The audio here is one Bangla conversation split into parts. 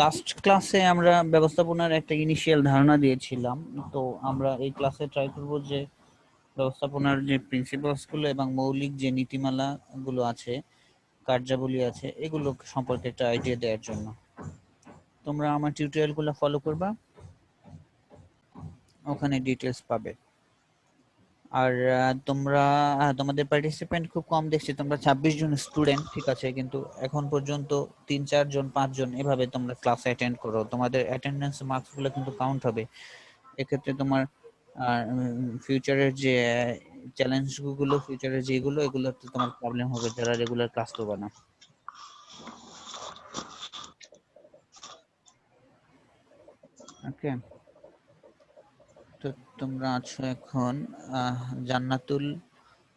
লাস্ট ক্লাসে আমরা ব্যবস্থাপনার একটা ইনিশিয়াল ধারণা দিয়েছিলাম। তো আমরা এই ক্লাসে ট্রাই করব যে ব্যবস্থাপনার যে প্রিন্সিপালস গুলো এবং মৌলিক যে নীতিমালা গুলো আছে, কার্যাবলী আছে, এগুলো সম্পর্কে একটা আইডিয়া দেওয়ার জন্য। তোমরা আমার টিউটোরিয়াল গুলো ফলো করবা, ওখানে ডিটেলস পাবে। আর তোমরা তোমাদের পার্টিসিপেন্ট খুব কম দেখছি, তোমরা 26 জন স্টুডেন্ট, ঠিক আছে, কিন্তু এখন পর্যন্ত 3-4 জন 5 জন এভাবে তোমরা ক্লাস অ্যাটেন্ড করো। তোমাদের অ্যাটেন্ডেন্স মার্কস গুলো কিন্তু কাউন্ট হবে। এক্ষেত্রে তোমার ফিউচারের যে চ্যালেঞ্জ গুলো, ফিউচারের যেগুলো, এগুলোতে তোমার প্রবলেম হবে যারা রেগুলার ক্লাস করবে না। ওকে, তো তোমরা আছো এখন জান্নাতুল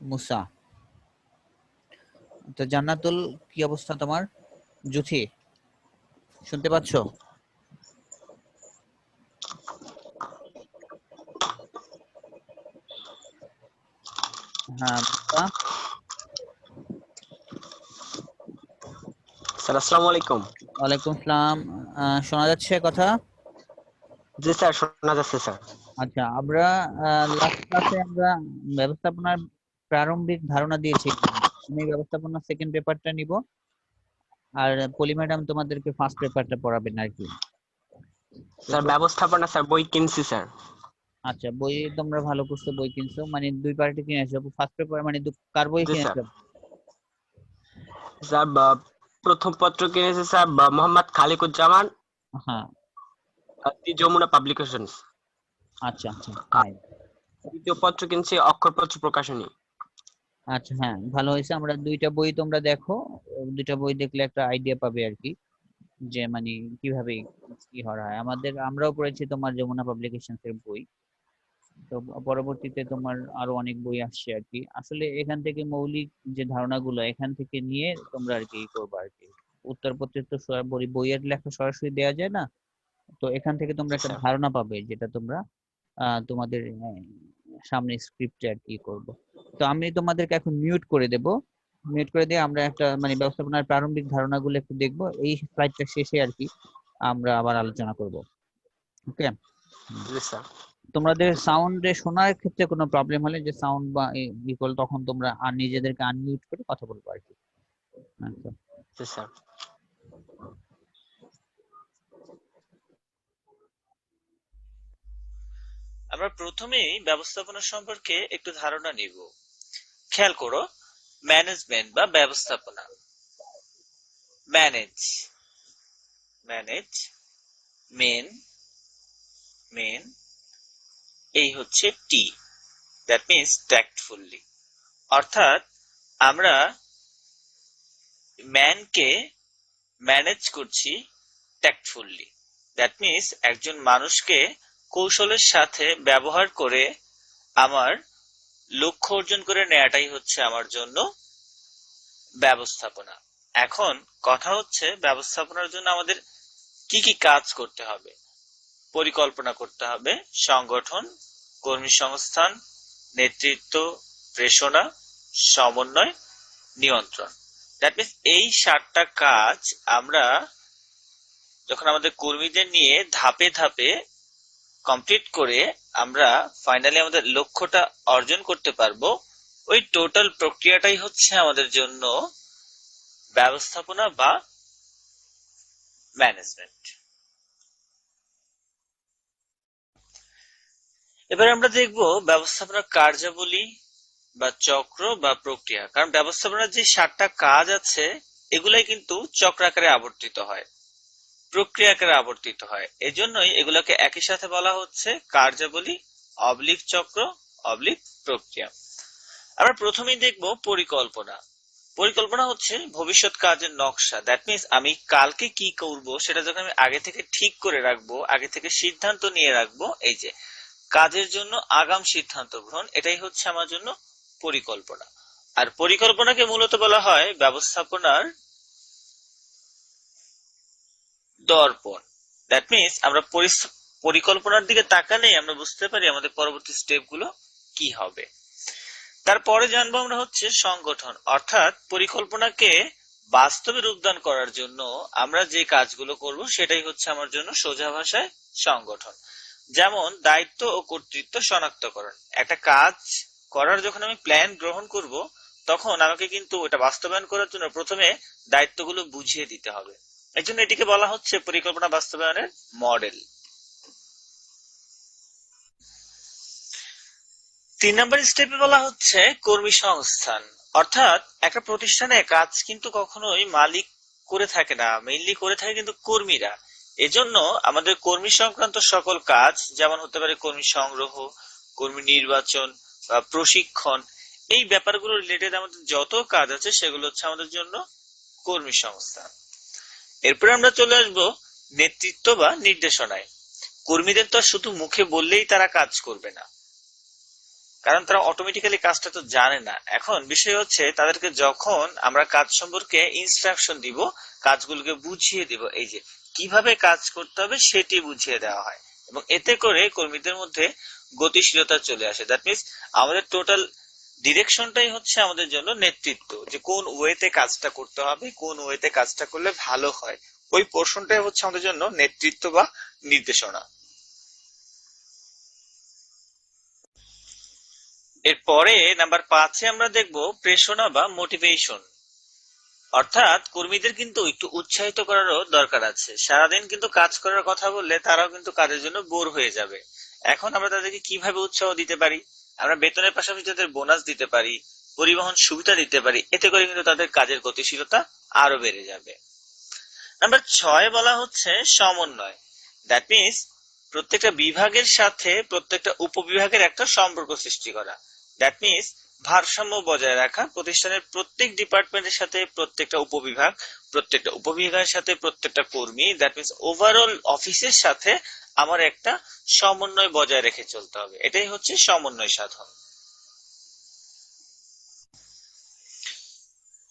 মুসা। তো জান্নাতুল, কি অবস্থা তোমার? জুথি, শুনতে পাচ্ছো? হ্যাঁ মুসা, স্যার আসসালামু আলাইকুম। ওয়ালাইকুম আসসালাম। শোনা যাচ্ছে কথা? জি স্যার, শোনা যাচ্ছে স্যার। আচ্ছা, আমরা লাস্ট ক্লাসে আমরা ব্যবস্থাপনার প্রারম্ভিক ধারণা দিয়েছি। আমি ব্যবস্থাপনা সেকেন্ড পেপারটা নিব, আর পলি ম্যাডাম তোমাদেরকে ফার্স্ট পেপারটা পড়াবেন আর কি। তো স্যার ব্যবস্থাপনা স্যার বই কিনছি স্যার। আচ্ছা, বই তোমরা ভালো করছো, বই কিনছো, মানে দুই পার্টি কিনেছো। ফার্স্ট পেপার মানে কার বই জি স্যার। কিনেছো? স্যার প্রথম পত্র কিনেছে স্যার মোহাম্মদ খালিকুজ্জামান, হ্যাঁ, দি যমুনা পাবলিকেশনস। আচ্ছা আচ্ছা, আর তাই। দ্বিতীয় পত্র কিনছি অক্ষরপত্র প্রকাশনী। আচ্ছা, হ্যাঁ, ভালো হয়েছে। আমরা দুইটা বই, তোমরা দেখো, দুইটা বই দেখলে একটা আইডিয়া পাবে আর কি, যে মানে কিভাবে কি হয়। আমরাও পড়েছি তোমার যমুনা পাবলিকেশনস এর বই। তো পরবর্তীতে তোমার আরো অনেক বই আসছে আর কি। আসলে এখান থেকে মৌলিক যে ধারণাগুলো এখান থেকে নিয়ে তোমরা আর কি করবে আর কি। উত্তরপত্রের তো বইয়ের লেখা সরাসরি দেওয়া যায় না। তো এখান থেকে তোমরা জি একটা স্যার। ধারণা পাবে, যেটা তোমরা তোমাদের সামনে স্ক্রিপ্টে আর কি করবো। তো আমি তোমাদেরকে এখন মিউট করে দেব। মিউট করে দিয়ে আমরা একটা মানে ব্যবস্থাপনার প্রারম্ভিক ধারণাগুলো একটু দেখবো। এই স্লাইডটা শেষে আর কি আমরা আবার আলোচনা করব। ওকে। জি স্যার। তোমাদের সাউন্ডে শোনার ক্ষেত্রে কোনো প্রবলেম হলে, যে সাউন্ড বা ইকুয়াল, তখন তোমরা নিজেদেরকে আনমিউট করে কথা বলবো আর কি। আচ্ছা, জি স্যার। আমরা প্রথমেই ব্যবস্থাপনা সম্পর্কে একটু ধারণা নিব। খেয়াল করো, ম্যানেজমেন্ট বা ব্যবস্থাপনা, ম্যানেজ, ম্যানেজ, মেন, মেন, এই হচ্ছে টি, দ্যাট মিন্স ট্যাক্টফুলি। অর্থাৎ আমরা ম্যানকে ম্যানেজ করছি ট্যাক্টফুলি, দ্যাট মিন্স একজন মানুষকে কৌশলের সাথে ব্যবহার করে আমার লক্ষ্য অর্জন করে নেওয়াটাই হচ্ছে আমার জন্য ব্যবস্থাপনা। এখন কথা হচ্ছে ব্যবস্থাপনার জন্য আমাদের কি কি কাজ করতে হবে। পরিকল্পনা করতে হবে, সংগঠন, কর্মী সংস্থান, নেতৃত্ব, প্রেরণা, সমন্বয়, নিয়ন্ত্রণ। দ্যাট মিন্স এই 7টা কাজ আমরা যখন আমাদের কর্মীদের নিয়ে ধাপে ধাপে কমপ্লিট করে আমরা ফাইনালি আমাদের লক্ষ্যটা অর্জন করতে পারবো, ওই টোটাল প্রক্রিয়াটাই হচ্ছে আমাদের জন্য ব্যবস্থাপনা বা ম্যানেজমেন্ট। এবার আমরা দেখব ব্যবস্থাপনার কার্যাবলী বা চক্র বা প্রক্রিয়া। কারণ ব্যবস্থাপনার যে 7টা কাজ আছে এগুলাই কিন্তু চক্রাকারে আবর্তিত হয়, প্রক্রিয়া আকারে আবর্তিত হয়। এজন্যই এগুলোকে একই সাথে বলা হচ্ছে কার্যাবলী অবলিক চক্র অবলিক প্রক্রিয়া। আমরা প্রথমেই দেখব পরিকল্পনা। পরিকল্পনা হচ্ছে ভবিষ্যৎ কাজের নকশা। দ্যাট মিন্স আমি কালকে কি করব সেটা যখন আমি আগে থেকে ঠিক করে রাখবো, আগে থেকে সিদ্ধান্ত নিয়ে রাখবো, এই যে কাজের জন্য আগাম সিদ্ধান্ত গ্রহণ, এটাই হচ্ছে আমার জন্য পরিকল্পনা। আর পরিকল্পনাকে মূলত বলা হয় ব্যবস্থাপনার দর্পণ। দ্যাট মিন্স আমরা পরিকল্পনার দিকে তাকালেই আমরা বুঝতে পারি আমাদের পরবর্তী স্টেপ গুলো কি হবে। তারপরে জানবো আমরা হচ্ছে সংগঠন, অর্থাৎ পরিকল্পনাকে বাস্তবে রূপদান করার জন্য আমরা যে কাজগুলো করব সেটাই হচ্ছে আমার জন্য সোজা ভাষায় সংগঠন। যেমন দায়িত্ব ও কর্তৃত্ব শনাক্তকরণ। একটা কাজ করার যখন আমি প্ল্যান গ্রহণ করব, তখন আমাকে কিন্তু ওটা বাস্তবায়ন করার জন্য প্রথমে দায়িত্বগুলো বুঝিয়ে দিতে হবে। এই জন্য এটিকে বলা হচ্ছে পরিকল্পনা বাস্তবায়নের মডেল। 3 নম্বর স্টেপে বলা হচ্ছে কর্মী সংস্থান। অর্থাৎ একটা প্রতিষ্ঠানে কাজ কিন্তু কখনোই মালিক করে থাকে না, মেইনলি করে থাকে কিন্তু কর্মীরা। এজন্য আমাদের কর্মী সংক্রান্ত সকল কাজ, যেমন হতে পারে কর্মী সংগ্রহ, কর্মী নির্বাচন বা প্রশিক্ষণ, এই ব্যাপারগুলো রিলেটেড আমাদের যত কাজ আছে সেগুলো হচ্ছে আমাদের জন্য কর্মী সংস্থান। এরপরে আমরা চলে আসবো নেতৃত্ব বা নির্দেশনায়। কর্মীদের তো শুধু মুখে বললেই তারা কাজ করবে না, কারণ তারা অটোমেটিক্যালি কাজটা তো জানে না। এখন বিষয় হচ্ছে তাদেরকে যখন আমরা কাজ সম্পর্কে ইনস্ট্রাকশন দিব, কাজগুলোকে বুঝিয়ে দিব, এই যে কিভাবে কাজ করতে হবে সেটি বুঝিয়ে দেওয়া হয়, এবং এতে করে কর্মীদের মধ্যে গতিশীলতা চলে আসে। দ্যাট মিনস আমাদের টোটাল ডিরেকশনটাই হচ্ছে আমাদের জন্য নেতৃত্ব, যে কোন ওয়েতে কাজটা করতে হবে, কোন ওয়েতে কাজটা করলে ভালো হয়, ওই পোর্শনটাই হচ্ছে আমাদের জন্য নেতৃত্ব বা নির্দেশনা। এরপরে নাম্বার 5-এ আমরা দেখব প্রেরণা বা মোটিভেশন। অর্থাৎ কর্মীদের কিন্তু একটু উৎসাহিত করারও দরকার আছে। সারাদিন কিন্তু কাজ করার কথা বললে তারাও কিন্তু কাজের জন্য বোর হয়ে যাবে। এখন আমরা তাদেরকে কিভাবে উৎসাহ দিতে পারি? আমরা বেতনের পাশাপাশি তাদের বোনাস দিতে পারি, পরিবহন সুবিধা দিতে পারি, এতে করে কিন্তু তাদের কাজের গতিশীলতা আরো বেড়ে যাবে। নাম্বার 6 বলা হচ্ছে সমন্বয়। দ্যাট মিনস প্রত্যেকটা বিভাগের সাথে প্রত্যেকটা উপবিভাগের একটা সম্পর্ক সৃষ্টি করা। দ্যাট মিনস ভারসাম্য বজায় রাখা, প্রতিষ্ঠানের প্রত্যেক ডিপার্টমেন্টের সাথে প্রত্যেকটা উপবিভাগ, প্রত্যেকটা উপবিভাগের সাথে প্রত্যেকটা কর্মী, দ্যাট মিনস ওভারঅল অফিসের সাথে আমার একটা সমন্বয় বজায় রেখে চলতে হবে। এটাই হচ্ছে সমন্বয় সাধন।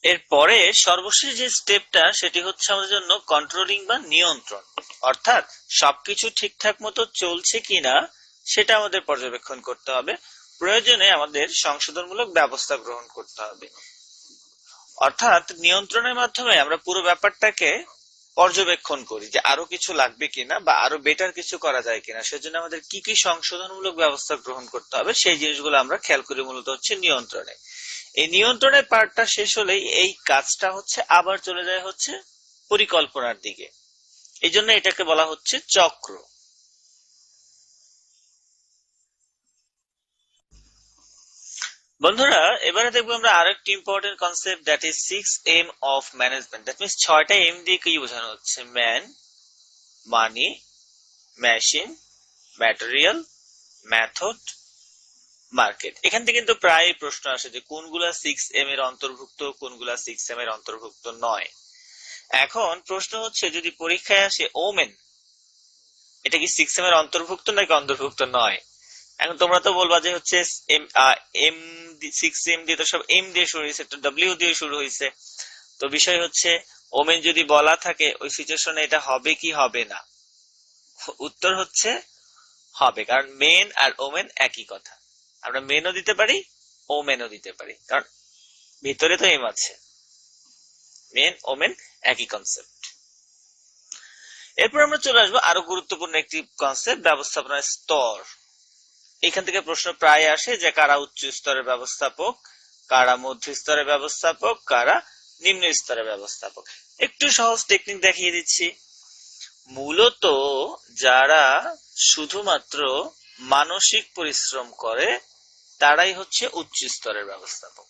এরপরে সর্বশেষ যে স্টেপটা সেটি হচ্ছে আমাদের জন্য কন্ট্রোলিং বা নিয়ন্ত্রণ। অর্থাৎ সবকিছু ঠিকঠাক মতো চলছে কিনা সেটা আমাদের পর্যবেক্ষণ করতে হবে, প্রয়োজনে আমাদের সংশোধনমূলক ব্যবস্থা গ্রহণ করতে হবে। অর্থাৎ নিয়ন্ত্রণের মাধ্যমে আমরা পুরো ব্যাপারটাকে পর্যবেক্ষণ করি যে আরো কিছু লাগবে কিনা বা আরো বেটার কিছু করা যায় কিনা, সেজন্য আমাদের কি কি সংশোধনমূলক ব্যবস্থা গ্রহণ করতে হবে সেই জিনিসগুলো আমরা খেয়াল করি মূলত হচ্ছে নিয়ন্ত্রণে। এই নিয়ন্ত্রণের পার্টটা শেষ হলেই এই কাজটা হচ্ছে আবার চলে যায় হচ্ছে পরিকল্পনার দিকে। এই জন্য এটাকে বলা হচ্ছে চক্র। বন্ধুরা, এবারে দেখবো আমরা আরেকটি important concept, that is 6M of management. That means 6টা এম দিয়ে কি বোঝানো হচ্ছে? Man, money, machine, material, method, market. এখান থেকে কিন্তু প্রায় প্রশ্ন আসে যে কোনগুলা 6M এর অন্তর্ভুক্ত, কোনগুলা 6M এর অন্তর্ভুক্ত নয়। এখন প্রশ্ন হচ্ছে যদি পরীক্ষায় আসে ওমেন, এটা কি 6M এর অন্তর্ভুক্ত নাকি অন্তর্ভুক্ত নয়? এখন তোমরা তো বলবা যে হচ্ছে এম এম 6M দিয়ে তো সব এম দিয়ে শুরু হয়েছে, তো ডব্লিউ দিয়ে শুরু হয়েছে। তো বিষয় হচ্ছে ওমেন যদি বলা থাকে ওই সিচুয়েশনে এটা হবে কি হবে না? উত্তর হচ্ছে হবে, কারণ মেন আর ওমেন একই কথা। আমরা মেনও দিতে পারি, ওমেনও দিতে পারি, কারণ ভিতরে তো এম আছে। মেন ওমেন একই কনসেপ্ট। এরপর আমরা চলে আসবো আরো গুরুত্বপূর্ণ একটি কনসেপ্ট, ব্যবস্থাপনার স্তর। এখান থেকে প্রশ্ন প্রায় আসে যে কারা উচ্চ স্তরের ব্যবস্থাপক, কারা মধ্য স্তরের ব্যবস্থাপক, কারা নিম্ন স্তরের ব্যবস্থাপক। একটু সহজ টেকনিক দেখিয়ে দিচ্ছি। মূলত যারা শুধুমাত্র মানসিক পরিশ্রম করে তারাই হচ্ছে উচ্চ স্তরের ব্যবস্থাপক।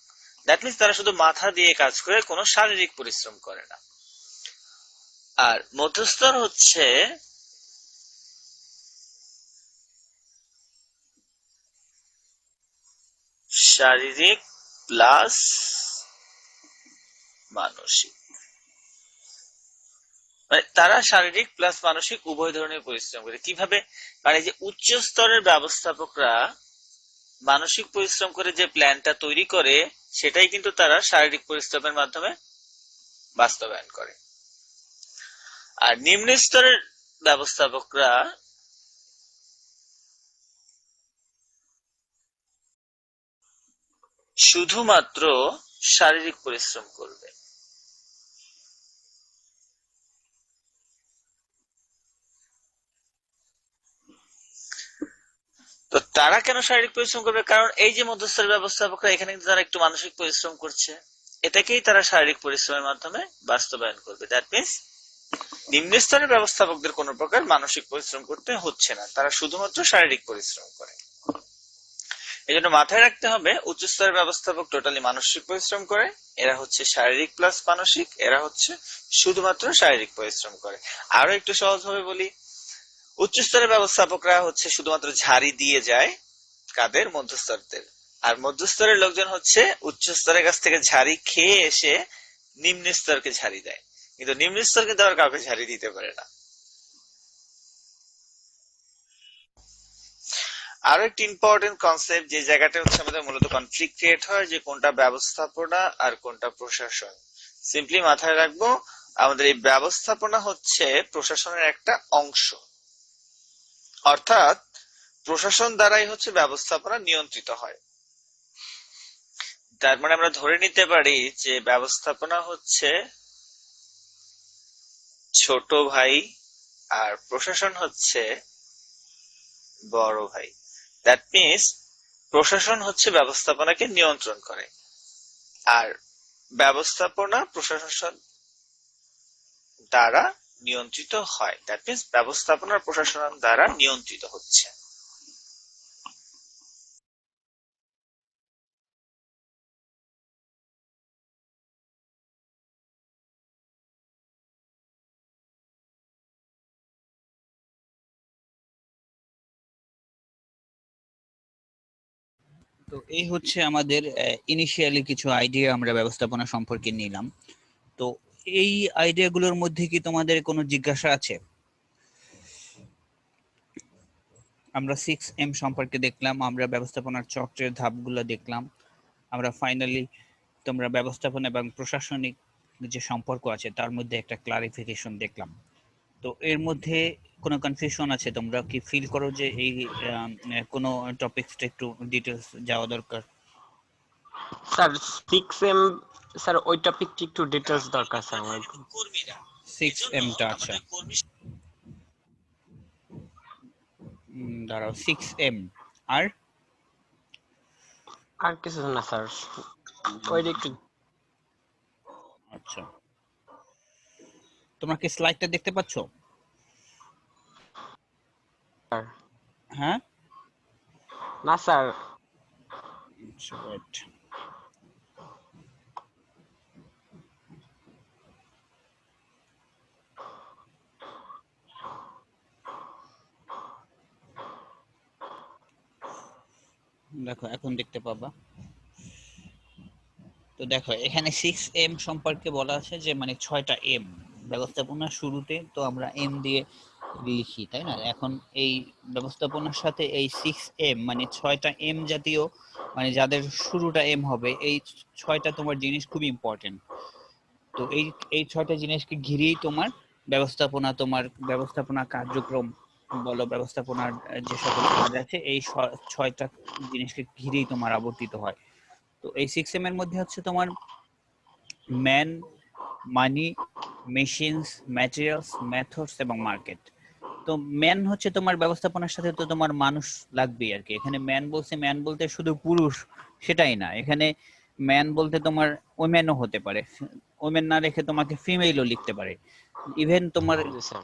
দ্যাট মিনস তারা শুধু মাথা দিয়ে কাজ করে, কোনো শারীরিক পরিশ্রম করে না। আর মধ্যস্তর হচ্ছে শারীরিক প্লাস মানসিক, মানে তারা শারীরিক প্লাস মানসিক উভয় ধরনের পরিশ্রম করে। কিভাবে? কারণ এই যে উচ্চ স্তরের ব্যবস্থাপকরা মানসিক পরিশ্রম করে যে প্ল্যানটা তৈরি করে সেটাই কিন্তু তারা শারীরিক পরিশ্রমের মাধ্যমে বাস্তবায়ন করে। আর নিম্ন স্তরের ব্যবস্থাপকরা শুধুমাত্র শারীরিক পরিশ্রম করবে। তারা কেন শারীরিক পরিশ্রম করবে? কারণ এই যে মধ্যস্থের ব্যবস্থাপকরা, এখানে কিন্তু তারা একটু মানসিক পরিশ্রম করছে, এটাকেই তারা শারীরিক পরিশ্রমের মাধ্যমে বাস্তবায়ন করবে। দ্যাট মিনস নিম্ন স্তরের ব্যবস্থাপকদের কোনো প্রকার মানসিক পরিশ্রম করতে হচ্ছে না, তারা শুধুমাত্র শারীরিক পরিশ্রম করে। এই জন্য মাথায় রাখতে হবে উচ্চ স্তরের ব্যবস্থাপক টোটালি মানসিক পরিশ্রম করে, এরা হচ্ছে শারীরিক প্লাস মানসিক, এরা হচ্ছে শুধুমাত্র শারীরিক পরিশ্রম করে। আরো একটু সহজ ভাবে বলি, উচ্চ স্তরের ব্যবস্থাপকরা হচ্ছে শুধুমাত্র ঝাড়ি দিয়ে যায় কাদের? মধ্যস্তরদের। আর মধ্যস্তরের লোকজন হচ্ছে উচ্চ স্তরের কাছ থেকে ঝাড়ি খেয়ে এসে নিম্ন স্তরকে ঝাড়ি দেয়, কিন্তু নিম্ন স্তর কিন্তু আবার কাউকে ঝাড়ি দিতে পারে না। আরো একটি ইম্পর্টেন্ট কনসেপ্ট, যে জায়গাটা হচ্ছে আমাদের মূলত কনফ্লিক্ট ক্রিয়েট হয়, যে কোনটা ব্যবস্থাপনা আর কোনটা প্রশাসন। সিম্পলি মাথায় রাখবো, আমাদের এই ব্যবস্থাপনা হচ্ছে প্রশাসনের একটা অংশ, অর্থাৎ প্রশাসন দ্বারাই হচ্ছে ব্যবস্থাপনা নিয়ন্ত্রিত হয়। তার মানে আমরা ধরে নিতে পারি যে ব্যবস্থাপনা হচ্ছে ছোট ভাই আর প্রশাসন হচ্ছে বড় ভাই। দ্যাট মিনস প্রশাসন হচ্ছে ব্যবস্থাপনাকে নিয়ন্ত্রণ করে, আর ব্যবস্থাপনা প্রশাসন দ্বারা নিয়ন্ত্রিত হয়। দ্যাট মিনস ব্যবস্থাপনা প্রশাসন দ্বারা নিয়ন্ত্রিত হচ্ছে। তো এই হচ্ছে আমাদের ইনিশিয়ালি কিছু আইডিয়া আমরা ব্যবস্থাপনা সম্পর্কে নিলাম। তো এই আইডিয়াগুলোর মধ্যে কি তোমাদের কোনো জিজ্ঞাসা আছে? আমরা 6M সম্পর্কে দেখলাম, আমরা ব্যবস্থাপনার চক্রের ধাপগুলো দেখলাম, আমরা ফাইনালি তোমরা ব্যবস্থাপনা এবং প্রশাসনিক যে সম্পর্ক আছে তার মধ্যে একটা ক্লারিফিকেশন দেখলাম। তো এর মধ্যে কোনো কনফিউশন আছে? তোমরা কি ফিল করো যে এই কোনো টপিকসটা একটু ডিটেলস যাওয়া দরকার? স্যার 6M, স্যার ওই টপিকটি একটু ডিটেইলস দরকার স্যার আমার। কর্মীরা 6M টা আচ্ছা, দাঁড়াও 6M আর আর কিছু না স্যার, ওই একটু। আচ্ছা, তোমরা কি স্লাইডটা দেখতে পাচ্ছ? স্যার হ্যাঁ না স্যার, আচ্ছা ওয়েট, দেখো এখন দেখতে পাবা। তো দেখো এখানে 6M সম্পর্কে বলা আছে যে মানে 6টা M ব্যবস্থাপনার শুরুতে তো আমরা M দিয়ে লিখি, তাই না? এখন এই ব্যবস্থাপনার সাথে এই 6M মানে 6টা M জাতীয়, মানে যাদের শুরুটা M হবে, এই 6টা তোমার জিনিস খুব ইম্পর্টেন্ট। তো এই 6টা জিনিসকে ঘিরেই তোমার ব্যবস্থাপনা কার্যক্রম বলো, ব্যবস্থাপনার যে সকল কাজ আছে এই 6টা জিনিসকে ঘিরেই তোমার আবর্তিত হয়। তো এই 6M এর মধ্যে হচ্ছে তোমার ম্যান, মানি, মেশিনস, ম্যাটেরিয়ালস, মেথডস এবং মার্কেট। তো ম্যান হচ্ছে তোমার ব্যবস্থাপনার সাথে তো তোমার মানুষ লাগবেই আর কি। এখানে ম্যান বলতে শুধু পুরুষ সেটাই না, এখানে ম্যান বলতে তোমার ওমেনও হতে পারে, ওমেন না রেখে তোমাকে ফিমেলও লিখতে পারে, ইভেন তোমার স্যার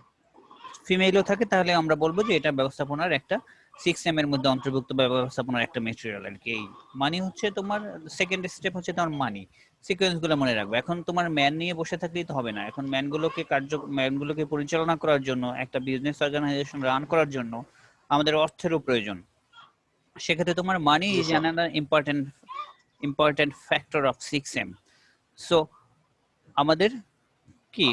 ফিমেলও থাকে, তাহলে আমরা বলবো যে এটা ব্যবস্থাপনার একটা 6M এর মধ্যে অন্তর্ভুক্ত ব্যবস্থাপনার একটা ম্যাটেরিয়াল আর কি। এই মানি হচ্ছে তোমার সেকেন্ড স্টেপ, হচ্ছে তোমার মানি সিকোয়েন্স গুলো মনে রাখবে। এখন তোমার ম্যান নিয়ে বসে থাকলেই তো হবে না, এখন ম্যানগুলোকে পরিচালনা করার জন্য, একটা বিজনেস অর্গানাইজেশন রান করার জন্য আমাদের অর্থেরও প্রয়োজন। সেক্ষেত্রে তোমার মানি জি is sir. Another important factor of 6M। সো আমাদের কি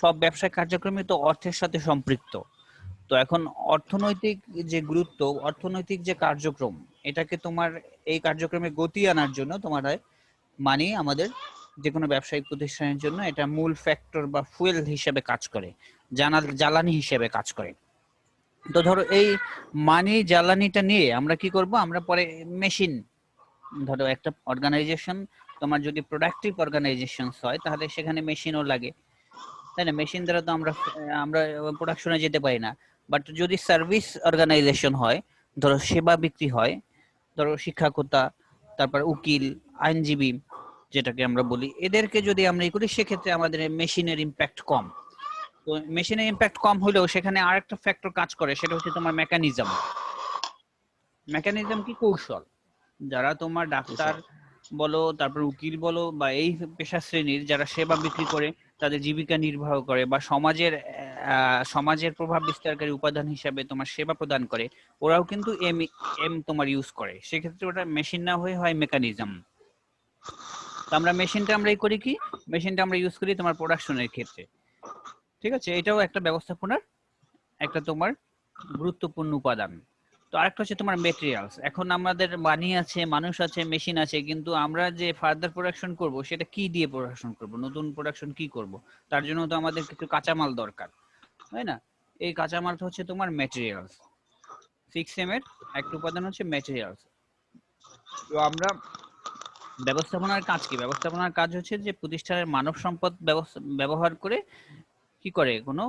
সব ব্যবসায় কার্যক্রমে তো অর্থের সাথে সম্পৃক্ত। তো এখন অর্থনৈতিক যে গুরুত্ব, অর্থনৈতিক যে কার্যক্রম, এটাকে তোমার এই কার্যক্রমে গতি আনার জন্য তোমার মানি আমাদের যে কোনো ব্যবসায়িক প্রতিষ্ঠানের জন্য এটা মূল ফ্যাক্টর বা ফুয়েল হিসেবে কাজ করে, জ্বালানি হিসেবে কাজ করে। তো ধরো এই মানি জ্বালানিটা নিয়ে আমরা কি করব, আমরা পরে মেশিন, ধরো একটা অর্গানাইজেশন তোমার যদি প্রোডাক্টিভ অর্গানাইজেশন হয় তাহলে সেখানে মেশিনও লাগে, তাই না? মেশিন দ্বারা তো আমরা প্রোডাকশনে যেতে পারি না। বাট যদি সার্ভিস অর্গানাইজেশন হয় ধরো সেবা বিক্রি হয়, ধরো শিক্ষকতা, তারপর উকিল, আইনজীবী যেটাকে আমরা বলি, এদেরকে যদি আমরা ই করি সেক্ষেত্রে আমাদের মেশিনের ইম্প্যাক্ট কম। তো মেশিনের ইম্প্যাক্ট কম হলেও সেখানে আরেকটা ফ্যাক্টর কাজ করে, সেটা হচ্ছে তোমার মেকানিজম। মেকানিজম কি? কৌশল। যারা তোমার জি ডাক্তার স্যার। বলো, তারপর উকিল বলো, বা এই পেশা শ্রেণীর যারা সেবা বিক্রি করে তাদের জীবিকা নির্বাহ করে, বা সমাজের প্রভাব বিস্তারকারী উপাদান হিসাবে তোমার সেবা প্রদান করে, ওরাও কিন্তু এম এম তোমার ইউজ করে। সেক্ষেত্রে ওটা মেশিন না হয়ে হয় মেকানিজম। তো আমরা মেশিনটা আমরা এই করি কি, মেশিনটা আমরা ইউজ করি তোমার প্রোডাকশনের ক্ষেত্রে। ঠিক আছে, এটাও একটা ব্যবস্থাপনার একটা তোমার গুরুত্বপূর্ণ উপাদান। তো আরেকটা হচ্ছে তোমার মেটেরিয়ালস। এখন আমাদের মানি আছে, মানুষ আছে, মেশিন আছে, কিন্তু আমরা যে ফার্দার প্রোডাকশন করব সেটা কি দিয়ে প্রোডাকশন করব, নতুন প্রোডাকশন কি করব, তার জন্য তো আমাদের কিছু কাঁচামাল দরকার, তাই না? এই কাঁচামালটা হচ্ছে তোমার মেটেরিয়ালস। 6M এর একটা উপাদান হচ্ছে মেটেরিয়ালস। তো আমরা ব্যবস্থাপনার কাজ কি? ব্যবস্থাপনার কাজ হচ্ছে যে প্রতিষ্ঠানের মানব সম্পদ ব্যবহার করে কি করে, কোনো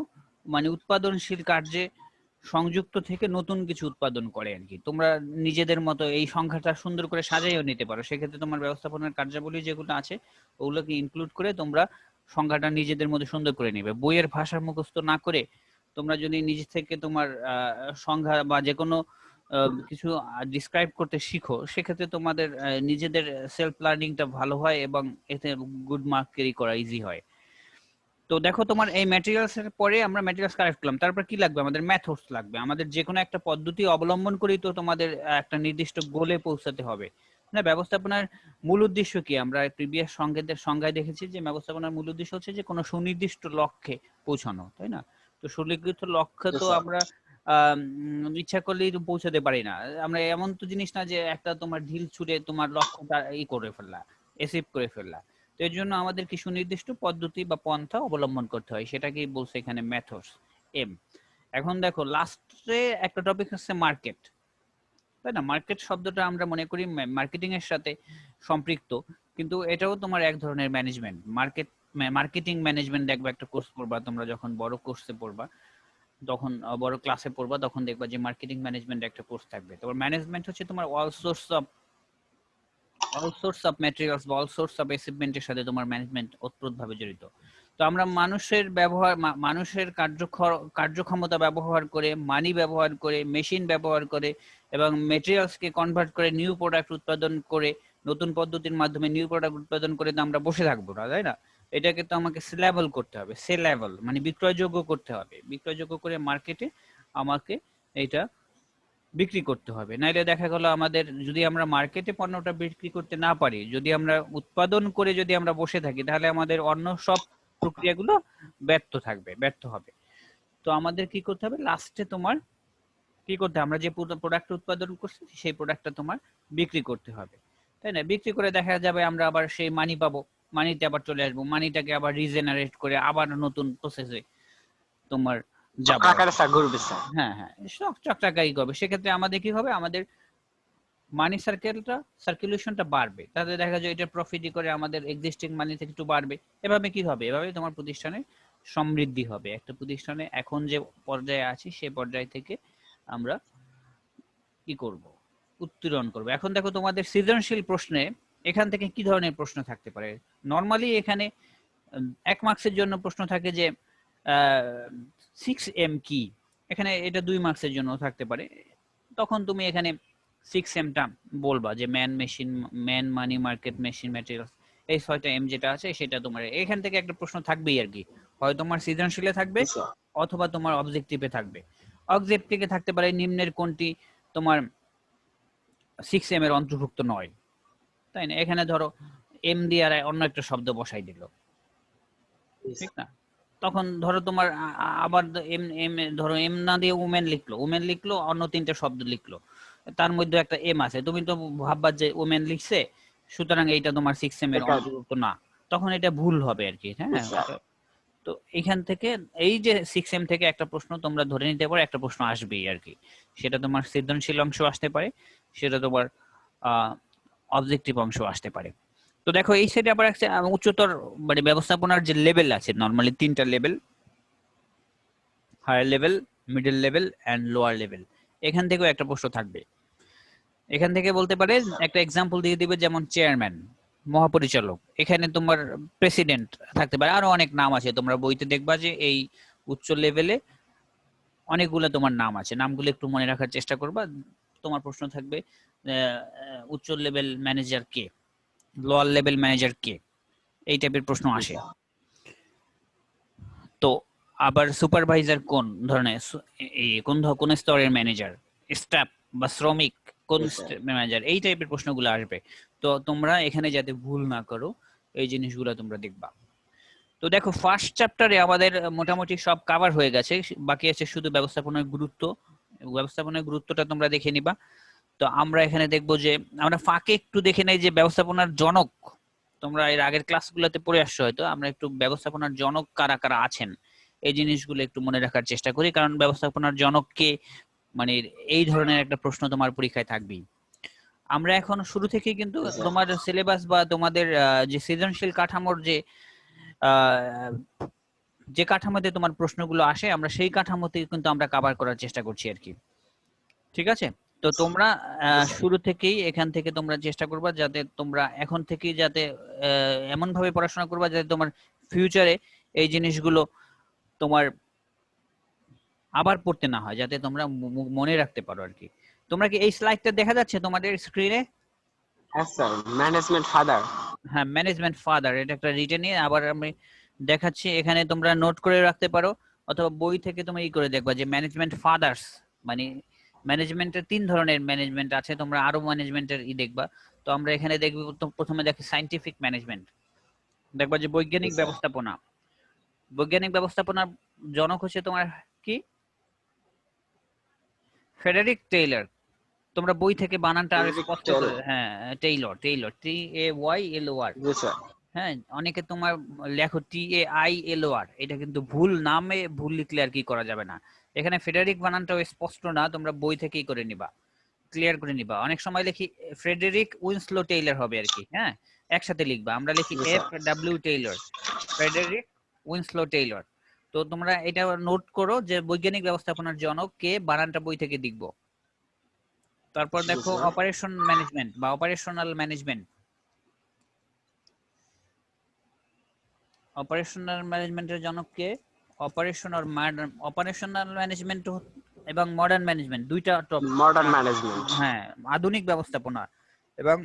মানে উৎপাদনশীল কার্যে সংযুক্ত থেকে নতুন কিছু উৎপাদন করে আর কি। তোমরা নিজেদের মতো এই সংখ্যাটা সুন্দর করে সাজাইও নিতে পারো। সেক্ষেত্রে তোমার ব্যবস্থাপনার কার্যাবলী যেগুলো আছে ওগুলোকে ইনক্লুড করে তোমরা সংখ্যাটা নিজেদের মধ্যে সুন্দর করে নেবে। বইয়ের ভাষা মুখস্থ না করে তোমরা যদি নিজে থেকে তোমার সংখ্যা বা যে কোনো কিছু ডিসক্রাইব করতে শিখো, সেক্ষেত্রে তোমাদের নিজেদের সেলফ লার্নিংটা ভালো হয় এবং এতে গুড মার্ক ক্যারি করা ইজি হয়। তো দেখো তোমার এই ম্যাটেরিয়ালস এর পরে আমরা ম্যাটেরিয়ালস কালেক্ট করলাম, তারপর কি লাগবে? আমাদের মেথডস লাগবে। আমাদের যে কোনো একটা পদ্ধতি অবলম্বন করেই তো তোমাদের একটা নির্দিষ্ট গোলে পৌঁছাতে হবে না। ব্যবস্থাপনার মূল উদ্দেশ্য কি? আমরা প্রিভিয়াস সংজ্ঞায় দেখেছি যে ব্যবস্থাপনার মূল উদ্দেশ্য হচ্ছে যে কোনো সুনির্দিষ্ট লক্ষ্যে পৌঁছানো, তাই না? তো সুনির্দিষ্ট লক্ষ্যে জি তো স্যার। আমরা ইচ্ছা করলেই তো পৌঁছাতে পারি না। আমরা এমন তো জিনিস না যে একটা তোমার ঢিল ছুঁড়ে তোমার লক্ষ্যটা করে ফেললা, অ্যাচিভ করে ফেললা। তো এর জন্য আমাদের কিছু নির্দিষ্ট পদ্ধতি বা পন্থা অবলম্বন করতে হয়, সেটাকেই বলছে এখানে মেথডস, এম। এখন দেখো লাস্টে একটা টপিক হচ্ছে মার্কেট, তাই না? মার্কেট শব্দটা আমরা মনে করি মার্কেটিং এর সাথে সম্পৃক্ত, কিন্তু এটাও তোমার এক ধরনের ম্যানেজমেন্ট। মার্কেটিং ম্যানেজমেন্ট দেখবা, একটা কোর্স পড়বা তোমরা, যখন বড় কোর্সে পড়বা, তখন বড় ক্লাসে পড়বা, তখন দেখবা যে মার্কেটিং ম্যানেজমেন্ট একটা কোর্স থাকবে। তারপর ম্যানেজমেন্ট হচ্ছে তোমার অল সোর্স অফ ম্যাটেরিয়ালস বা অল সোর্স অফ অ্যাচিভমেন্টের সাথে তোমার ম্যানেজমেন্ট ওতপ্রোতভাবে জড়িত। তো আমরা মানুষের কার্যক্ষমতা ব্যবহার করে, মানি ব্যবহার করে, মেশিন ব্যবহার করে এবং মেটেরিয়ালসকে কনভার্ট করে নিউ প্রোডাক্ট উৎপাদন করে, নতুন পদ্ধতির মাধ্যমে নিউ প্রোডাক্ট উৎপাদন করে তো আমরা বসে থাকবো না, তাই না? এটাকে তো আমাকে সেলেবল করতে হবে, সেলেবল মানে বিক্রয়যোগ্য করতে হবে। বিক্রয়যোগ্য করে মার্কেটে আমাকে এটা বিক্রি করতে হবে। নাইলে দেখা গেল আমাদের, যদি আমরা মার্কেটে পণ্যটা বিক্রি করতে না পারি, যদি আমরা উৎপাদন করে যদি আমরা বসে থাকি, তাহলে আমাদের অন্য সব প্রক্রিয়াগুলো ব্যর্থ হবে। তো আমাদের কি করতে হবে? লাস্টে তোমার কি করতে হবে? আমরা যে প্রোডাক্ট উৎপাদন করছি সেই প্রোডাক্টটা তোমার বিক্রি করতে হবে, তাই না? বিক্রি করে দেখা যাবে আমরা আবার সেই মানি পাবো, মানিতে আবার চলে আসবো, মানিটাকে আবার রিজেনারেট করে আবার নতুন প্রসেসে তোমার যাবো আর চক্রাকারে কি। স্যার ঘুরবে স্যার। হ্যাঁ হ্যাঁ, সব চকটাকাই করবে। সেক্ষেত্রে আমাদের কি হবে? আমাদের মানি সার্কুলেশনটা বাড়বে, তাহলে দেখা যায় এটা প্রফিটই করে আমাদের এক্সিস্টিং মানি থেকে একটু বাড়বে। এভাবে কি হবে? এভাবে তোমার প্রতিষ্ঠানে সমৃদ্ধি হবে। একটা প্রতিষ্ঠানে এখন যে পর্যায়ে আছি সেই পর্যায় থেকে আমরা কি করব? উত্তরণ করব। এখন দেখো তোমাদের সৃজনশীল প্রশ্নে এখান থেকে কি ধরনের প্রশ্ন থাকতে পারে? নরমালি এখানে 1 মার্কসের জন্য প্রশ্ন থাকে যে 6M কি? এখানে এটা 2 মার্কসের জন্য থাকতে পারে। তখন তুমি এখানে 6Mটা বলবা যে ম্যান, মানি, মার্কেট, মেশিন, ম্যাটেরিয়ালস, এই 6টা এম যেটা আছে সেটা তোমার এখান থেকে একটা প্রশ্ন থাকবেই আর কি। হয় তোমার সৃজনশীলে থাকবে জি স্যার। অথবা তোমার অবজেক্টিভে থাকবে। অবজেক্টিভে থাকতে পারে নিম্নের কোনটি তোমার 6M এর অন্তর্ভুক্ত নয়, তাই না? এখানে ধরো এম দিয়ে আর অন্য একটা শব্দ বসাই দিল, জি ঠিক স্যার। না? তখন ধরো তোমার আবার এম এম ধরো এম না দিয়ে উমেন লিখলো, অন্য 3টে শব্দ লিখলো, তার মধ্যে একটা এম আছে, তুমি তো ভাববা যে উমেন লিখছে, সুতরাং এইটা তোমার 6M এর এটা অন্তর্ভুক্ত না। তখন এটা ভুল হবে আর কি। জি হ্যাঁ, স্যার। তো এখান থেকে এই যে 6M থেকে একটা প্রশ্ন তোমরা ধরে নিতে পারো, একটা প্রশ্ন আসবেই আর কি। সেটা তোমার সৃজনশীল অংশ আসতে পারে, সেটা তোমার অবজেক্টিভ অংশ আসতে পারে। তো দেখো এই সাইডে আবার একটা উচ্চতর মানে ব্যবস্থাপনার যে লেভেল আছে, নরমালি 3টা level: higher level, middle level and lower level. এখান থেকেও একটা প্রশ্ন থাকবে। এখান থেকে বলতে পারে, একটা এক্সাম্পল দিয়ে দিবে, যেমন চেয়ারম্যান, মহাপরিচালক, এখানে তোমার প্রেসিডেন্ট থাকতে পারে, আরো অনেক নাম আছে। তোমরা বইতে দেখবা যে এই উচ্চ লেভেলে অনেকগুলো তোমার নাম আছে, নামগুলো একটু মনে রাখার চেষ্টা করবা। তোমার প্রশ্ন থাকবে উচ্চ লেভেল ম্যানেজার কে, লোয়ার লেভেল ম্যানেজার কে, এই টাইপের প্রশ্ন আসে। তো আবার সুপারভাইজার কোন ধরনের, কোন স্তরের ম্যানেজার, স্টাফ বা শ্রমিক কোন ম্যানেজার, এই টাইপের প্রশ্নগুলো আসবে। তো তোমরা এখানে যাতে ভুল না করো এই জিনিসগুলো তোমরা দেখবা। তো দেখো ফার্স্ট চ্যাপ্টারে আমাদের মোটামুটি সব কভার হয়ে গেছে, বাকি আছে শুধু ব্যবস্থাপনার গুরুত্ব। ব্যবস্থাপনার গুরুত্বটা তোমরা দেখে নিবা। তো আমরা এখানে দেখবো যে আমরা ফাঁকে একটু দেখে নেই যে ব্যবস্থাপনার জনক, তোমরা এর আগের ক্লাসগুলোতে পড়ে আসছো হয়তো, আমরা একটু ব্যবস্থাপনার জনক কারা কারা আছেন এই জিনিসগুলো একটু মনে রাখার চেষ্টা করি, কারণ ব্যবস্থাপনার জনককে মানে এই ধরনের একটা প্রশ্ন তোমার পরীক্ষায় থাকবেই। আমরা এখন শুরু থেকেই কিন্তু তোমার সিলেবাস বা তোমাদের যে সৃজনশীল কাঠামোর যে কাঠামোতে তোমার প্রশ্নগুলো আসে, আমরা সেই কাঠামোতে কিন্তু আমরা কভার করার চেষ্টা করছি আর কি। ঠিক আছে? তো তোমরা শুরু থেকেই এখান থেকে তোমরা চেষ্টা করবা যাতে তোমরা এখন থেকেই যাতে এমন ভাবে পড়াশোনা করবা যাতে তোমার ফিউচারে এই জিনিসগুলো তোমার আবার পড়তে না হয়, যাতে তোমরা মনে রাখতে পারো আর কি। তোমরা কি এই স্লাইডটা দেখা যাচ্ছে তোমাদের স্ক্রিনে? হ্যাঁ স্যার, ম্যানেজমেন্ট ফাদার। হ্যাঁ, ম্যানেজমেন্ট ফাদার, এটা একটা রিটেনে আবার আমি দেখাচ্ছি, এখানে তোমরা নোট করে রাখতে পারো, অথবা বই থেকে তুমি ই করে দেখবা যে ম্যানেজমেন্ট ফাদার্স মানে ম্যানেজমেন্টের 3 ধরনের ম্যানেজমেন্ট আছে, তোমরা আরো ম্যানেজমেন্টের দেখবা। তো আমরা এখানে দেখব, প্রথমে দেখি সায়েন্টিফিক ম্যানেজমেন্ট, দেখবা যে বৈজ্ঞানিক ব্যবস্থাপনা। বৈজ্ঞানিক ব্যবস্থাপনার জনক হচ্ছে তোমার কি? Frederick Taylor. তোমরা বই থেকে বানানটা আর স্পষ্ট করে, হ্যাঁ টেইলর, টেইলর, TAYLOR। হ্যাঁ, অনেকে তোমার লেখো TAILOR, এটা কিন্তু ভুল, নামে ভুল লিখলে আর কি করা যাবে না। এখানে ফ্রেডারিক বানানটাও স্পষ্ট না, তোমরা বই থেকেই করে নিবা, ক্লিয়ার করে নিবা। অনেক সময় লিখি ফ্রেডারিক উইনস্লো টেইলর হবে আর কি, হ্যাঁ একসাথে লিখবা। আমরা লিখি FW টেইলর, ফ্রেডারিক উইনস্লো টেইলর। তো তোমরা এটা নোট করো যে বৈজ্ঞানিক ব্যবস্থাপনার জনক কে, বানানটা বই থেকে দেখবো। তারপর দেখো অপারেশন ম্যানেজমেন্ট বা অপারেশনাল ম্যানেজমেন্ট। অপারেশনাল ম্যানেজমেন্টের জনক কে? অপারেশনাল ম্যানেজমেন্ট এবং মডার্ন ম্যানেজমেন্ট, দুইটা মডার্ন ম্যানেজমেন্ট। হ্যাঁ, আধুনিক ব্যবস্থাপনা। এবং